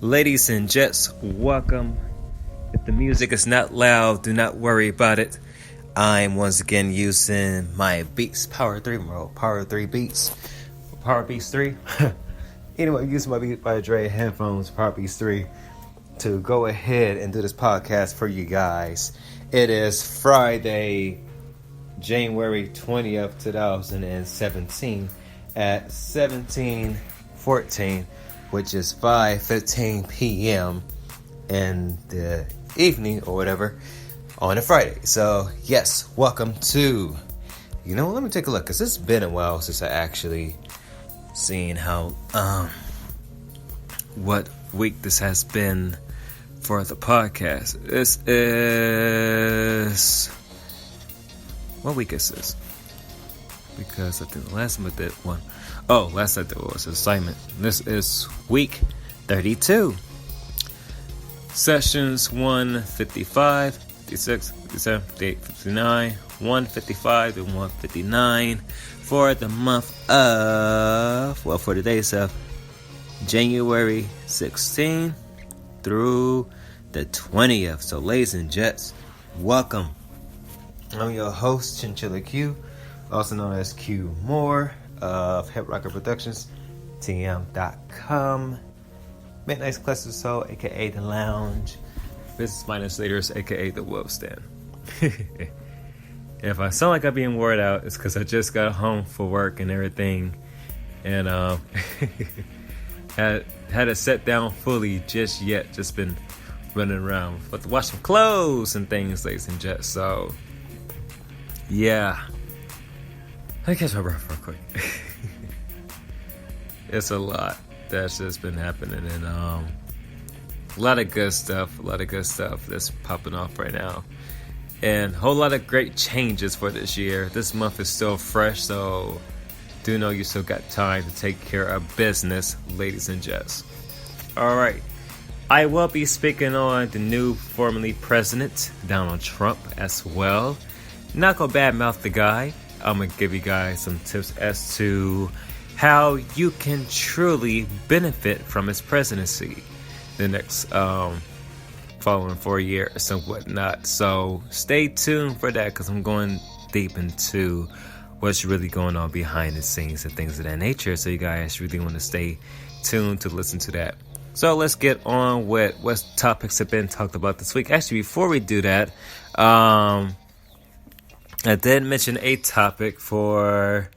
Ladies and gents, welcome. If the music is not loud, do not worry about it. I'm once again using my Beats Power 3 Beats. Power Beats 3. Anyway, using my Beats by Dre headphones, Power Beats 3, to go ahead and do this podcast for you guys. It is Friday, January 20th, 2017 at 17:14, which is 5:15 p.m. in the evening or whatever on a Friday. So, yes, welcome to, let me take a look, because it's been a while since I actually seen how, what week this has been for the podcast. This is, what week is this? Because I think the last time I did one. Oh, last time I did was an assignment. This is week 32. Sessions 155, 56, 57, 58, 59, 155, and 159 for the month of, for the days of January 16th through the 20th. So, ladies and gents, welcome. I'm your host, Chinchilla Q, also known as Q Moore of Hip Rocker Productions, TM.com, Midnight's Cluster Soul, aka The Lounge, Business Minus Leaders, aka The Wolf Stand. If I sound like I'm being wore out, it's because I just got home for work and everything, and had it set down fully just yet. Just been running around, but to wash some clothes and things, ladies and gents. So, yeah. Let me catch my breath real quick. It's a lot that's just been happening, and a lot of good stuff that's popping off right now, and a whole lot of great changes for this year. This month is still fresh, so do know you still got time to take care of business, ladies and gents. All right, I will be speaking on the new formerly president, Donald Trump, as well. Not gonna badmouth the guy. I'm going to give you guys some tips as to how you can truly benefit from his presidency the next following 4 years and whatnot. So stay tuned for that, because I'm going deep into what's really going on behind the scenes and things of that nature. So you guys really want to stay tuned to listen to that. So let's get on with what topics have been talked about this week. Actually, before we do that, I did mention a topic for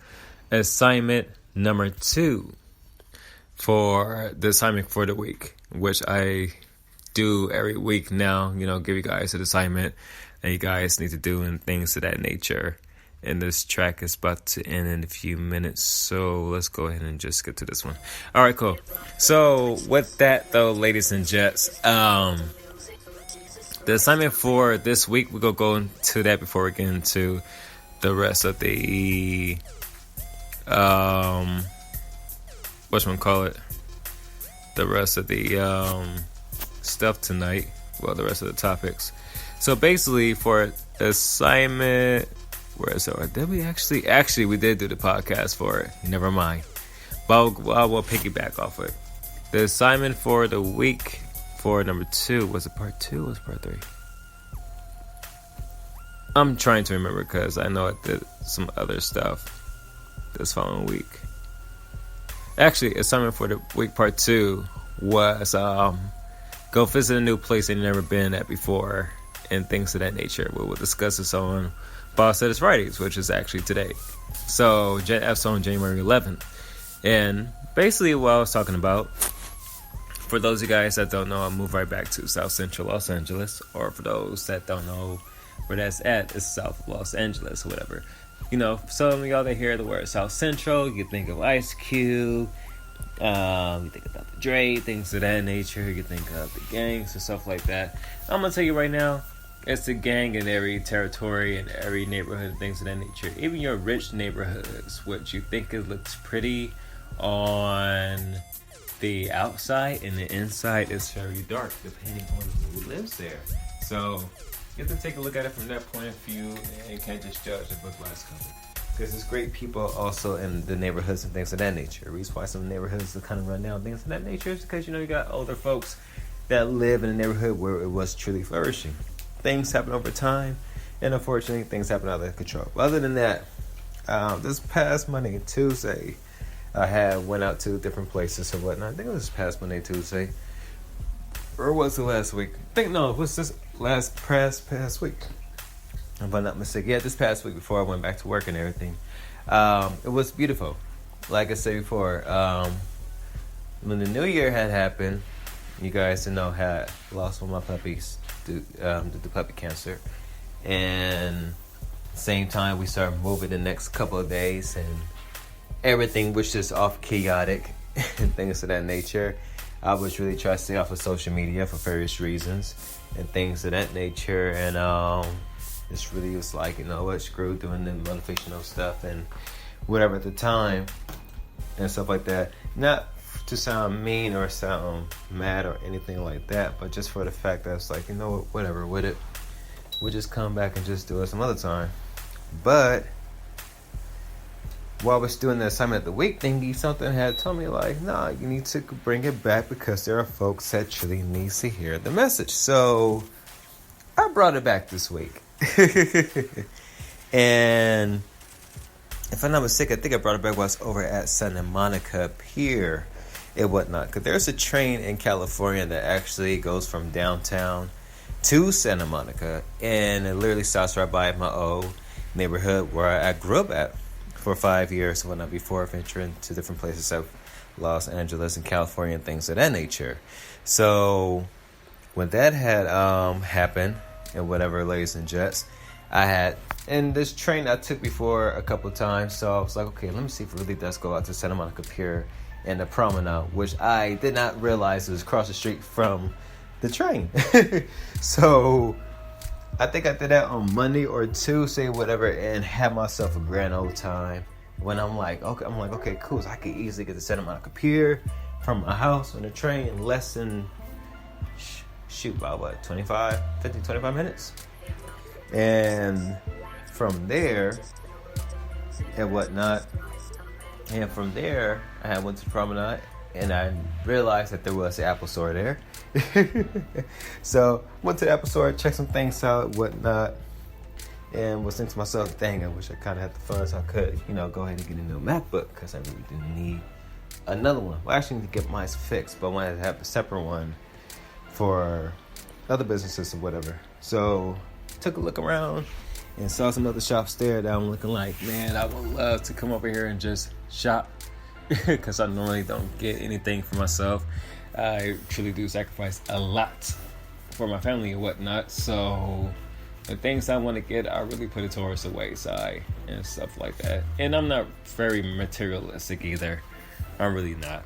assignment number 2 for the assignment for the week, which I do every week now, give you guys an assignment that you guys need to do and things of that nature. And this track is about to end in a few minutes, so let's go ahead and just get to this one. All right, cool. So with that, though, ladies and gents, the assignment for this week, we're going to go into that before we get into the rest of the, the rest of the stuff tonight. Well, the rest of the topics. So basically, for assignment, where is it? Did we actually, we did do the podcast for it. Never mind. But we'll piggyback off it. The assignment for the week, for number 2, was it part 2 or was it part 3? I'm trying to remember, because I know I did some other stuff this following week. Actually, assignment for the week part 2 was go visit a new place that you've never been at before and things of that nature. We'll discuss this on Boss Said It's Fridays, which is actually today. So, F's on January 11th. And basically what I was talking about, for those of you guys that don't know, I'll move right back to South Central Los Angeles. Or for those that don't know where that's at, it's South Los Angeles or whatever. Some of y'all that hear the word South Central, you think of Ice Cube, you think about the Dre, things of that nature, you think of the gangs and stuff like that. I'm going to tell you right now, it's the gang in every territory and every neighborhood and things of that nature. Even your rich neighborhoods, what you think it looks pretty on the outside and the inside is very dark, depending on who lives there. So you have to take a look at it from that point of view, and you can't just judge a book by its cover. Because there's great people also in the neighborhoods and things of that nature. The reason why some neighborhoods are kind of run down, things of that nature, is because, you got older folks that live in a neighborhood where it was truly flourishing. Things happen over time, and unfortunately, things happen out of control. But other than that, this past Monday and Tuesday, I went out to different places and whatnot. I think it was this past Monday, Tuesday. Or was it last week? It was this past week. If I'm not mistaken. Yeah, this past week before I went back to work and everything. It was beautiful. Like I said before, when the new year had happened, you guys had lost one of my puppies due to puppy cancer. And same time we started moving the next couple of days, and everything was just off chaotic and things of that nature. I was really trying to stay off of social media for various reasons and things of that nature. And this really was like, screw doing the motivational stuff and whatever at the time and stuff like that. Not to sound mean or sound mad or anything like that, but just for the fact that it's like, whatever with it. We'll just come back and just do it some other time. But while I was doing the assignment of the week thingy, something had told me like, nah, you need to bring it back because there are folks that truly needs to hear the message. So I brought it back this week. And if I'm not mistaken, I think I brought it back while I was over at Santa Monica Pier and whatnot. Because there's a train in California that actually goes from downtown to Santa Monica, and it literally stops right by my old neighborhood where I grew up at for 5 years and whatnot before venturing to different places of Los Angeles and California and things of that nature. So when that had happened and whatever, ladies and gents, and this train I took before a couple of times, so I was like, okay, let me see if it really does go out to Santa Monica Pier and the promenade, which I did not realize it was across the street from the train. So I think I did that on Monday or Tuesday, whatever, and had myself a grand old time. When I'm like, okay, cool. So I could easily get to Santa Monica Pier from my house on the train in less than, about 25 minutes. And from there and whatnot, and from there, I went to the promenade, and I realized that there was an Apple store there. So went to the Apple store, checked some things out, whatnot, and was thinking to myself, dang, I wish I kind of had the funds so I could, go ahead and get a new MacBook, because I really didn't need another one. Well, I actually need to get mine fixed, but I wanted to have a separate one for other businesses or whatever. So took a look around and saw some other shops there that I'm looking like, man, I would love to come over here and just shop, because I normally don't get anything for myself. I truly do sacrifice a lot for my family and whatnot. So the things I want to get, I really put it towards the wayside and stuff like that. And I'm not very materialistic either. I'm really not.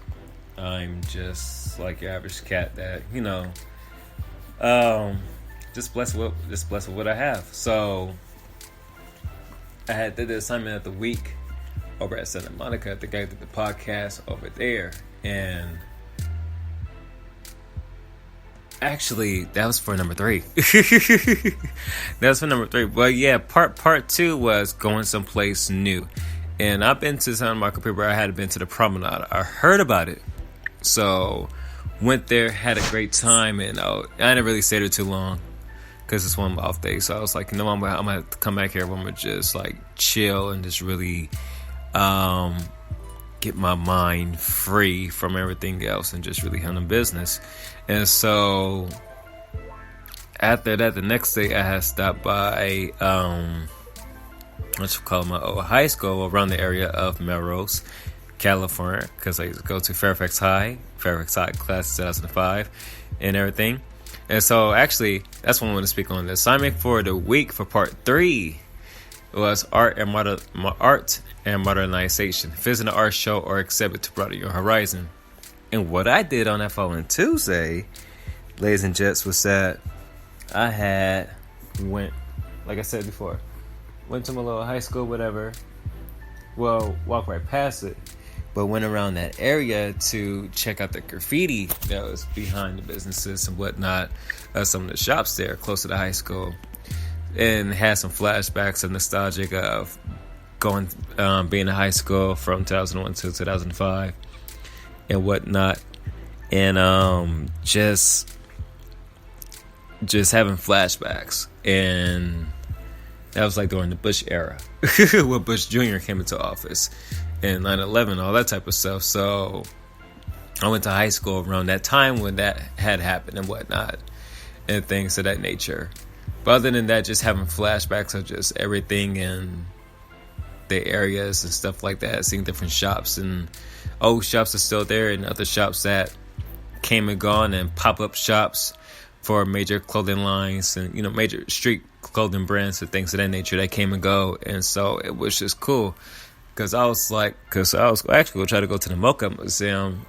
I'm just like your average cat that, just blessed with what I have. So I did the assignment of the week over at Santa Monica. I think I did the podcast over there, and actually, that was for number 3. That was for number 3. But yeah, part 2 was going someplace new. And I've been to Santa Monica Pier, I hadn't been to the promenade. I heard about it. So, went there, had a great time, and I didn't really stay there too long because it's one of my off days. So I was like, I'm going to have to come back here. I'm going to just like chill and just really get my mind free from everything else and just really handle business. And so after that, the next day I had stopped by my old high school around the area of Melrose, California, because I used to go to Fairfax High class 2005 and everything. And so actually that's what I want to speak on. The assignment for the week for part 3 was art and modernization. Visit an art show or exhibit to broaden your horizon. And what I did on that following Tuesday, ladies and gents, was that I went, like I said before, went to my little high school, whatever. Well, walked right past it, but went around that area to check out the graffiti that was behind the businesses and whatnot, some of the shops there close to the high school, and had some flashbacks of nostalgic of being in high school from 2001 to 2005 and whatnot, and just having flashbacks. And that was like during the Bush era when Bush Jr. came into office, and 9/11, all that type of stuff. So I went to high school around that time when that had happened and whatnot, and things of that nature. But other than that, just having flashbacks of just everything in the areas and stuff like that, seeing different shops, and old shops are still there, and other shops that came and gone, and pop-up shops for major clothing lines and, you know, major street clothing brands and things of that nature that came and go. And so it was just cool, because I was actually going to try to go to the Mocha Museum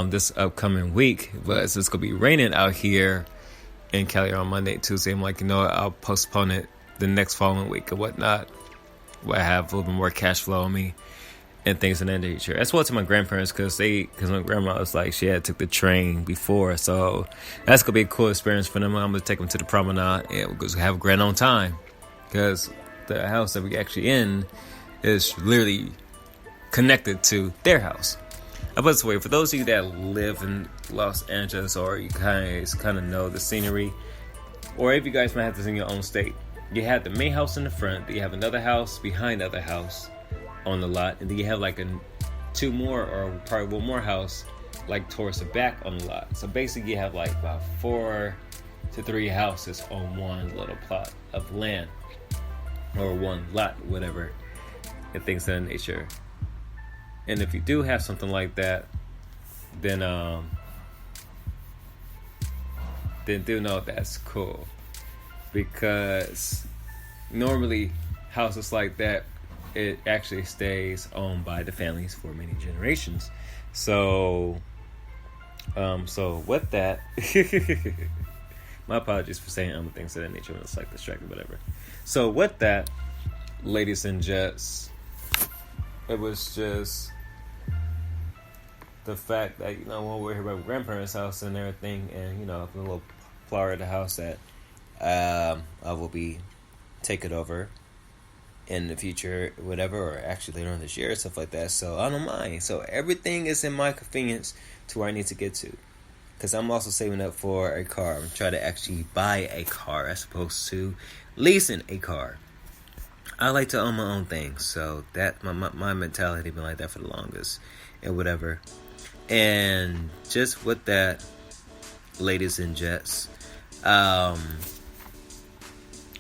this upcoming week, but it's going to be raining out here in Cali on Monday, Tuesday. I'm like, you know what, I'll postpone it the next following week or whatnot, where I have a little bit more cash flow on me and things of that nature. As well to my grandparents, because my grandma was like, she had took the train before, so that's gonna be a cool experience for them. I'm gonna take them to the promenade and we're gonna have a grand on time, because the house that we actually in is literally connected to their house. But this way, for those of you that live in Los Angeles, or you guys kind of know the scenery, or if you guys might have this in your own state, you have the main house in the front, then you have another house behind the other house on the lot, and then you have like two more, or probably one more house like towards the back on the lot. So basically you have like about 4 to 3 houses on one little plot of land, or one lot, whatever, and things of that nature. And if you do have something like that, then do know that's cool, because normally houses like that, it actually stays owned by the families for many generations. So with that, my apologies for saying things of that nature when it's like distracting, whatever. So with that, ladies and gents, it was just the fact that, you know, when we're here at my grandparents' house and everything, and, you know, the little flower of the house that I will be taking over in the future, whatever, or actually later on this year, stuff like that. So I don't mind. So everything is in my convenience to where I need to get to, because I'm also saving up for a car. I'm trying to actually buy a car as opposed to leasing a car. I like to own my own things, so that my mentality been like that for the longest, and whatever. And just with that, ladies and gents,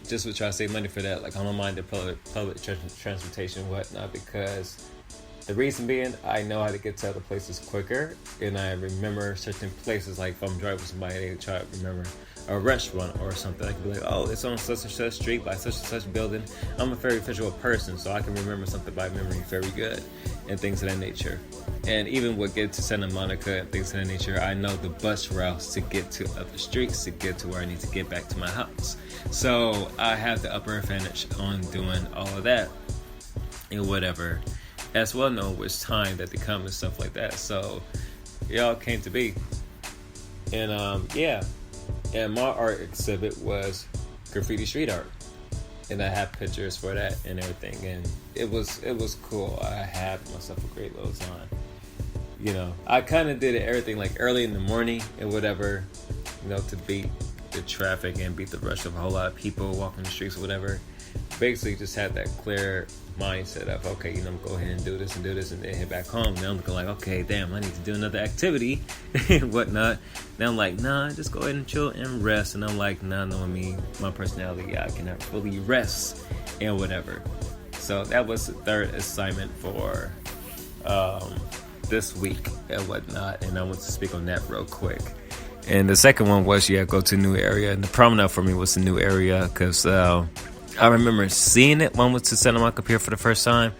just would try to save money for that. Like, I don't mind the public transportation and whatnot, because the reason being, I know how to get to other places quicker, and I remember certain places. Like if I'm driving with somebody, they try to remember a restaurant or something. I can be like, oh, it's on such and such street by such and such building. I'm a very visual person, so I can remember something by memory very good, and things of that nature. And even with getting to Santa Monica and things of that nature, I know the bus routes to get to other streets to get to where I need to get back to my house. So I have the upper advantage on doing all of that and whatever, as well know which time that they come and stuff like that. So y'all came to be. And yeah. And my art exhibit was graffiti street art, and I have pictures for that and everything, and it was cool. I had myself a great little time. You know, I kind of did everything like early in the morning and whatever, you know, to beat the traffic and beat the rush of a whole lot of people walking the streets or whatever. Basically, just had that clear mindset of, okay, you know, I'm going to go ahead and do this, and then head back home. Now I'm looking like, okay, damn, I need to do another activity and whatnot. Now I'm like, nah, just go ahead and chill and rest. And I'm like, nah, knowing me, my personality, I cannot fully rest and whatever. So that was the third assignment for this week and whatnot. And I want to speak on that real quick. And the second one was, go to a new area. And the promenade for me was a new area, because I remember seeing it when I went to Santa Monica Pier for the first time,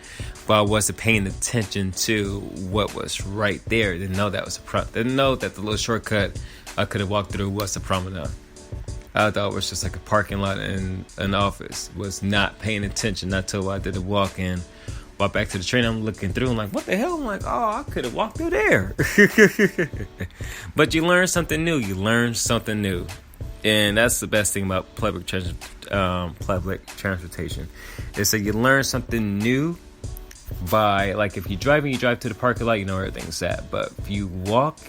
but I wasn't paying attention to what was right there. Didn't know that was didn't know that the little shortcut I could have walked through was the promenade. I thought it was just like a parking lot in an office. Was not paying attention until I did the walk in. Walk back to the train, I'm looking through, I'm like, what the hell? I'm like, oh, I could have walked through there. But you learn something new. And that's the best thing about public transportation, is that you learn something new by, like, if you're driving, you drive to the parking lot, you know where everything's at. But if you walk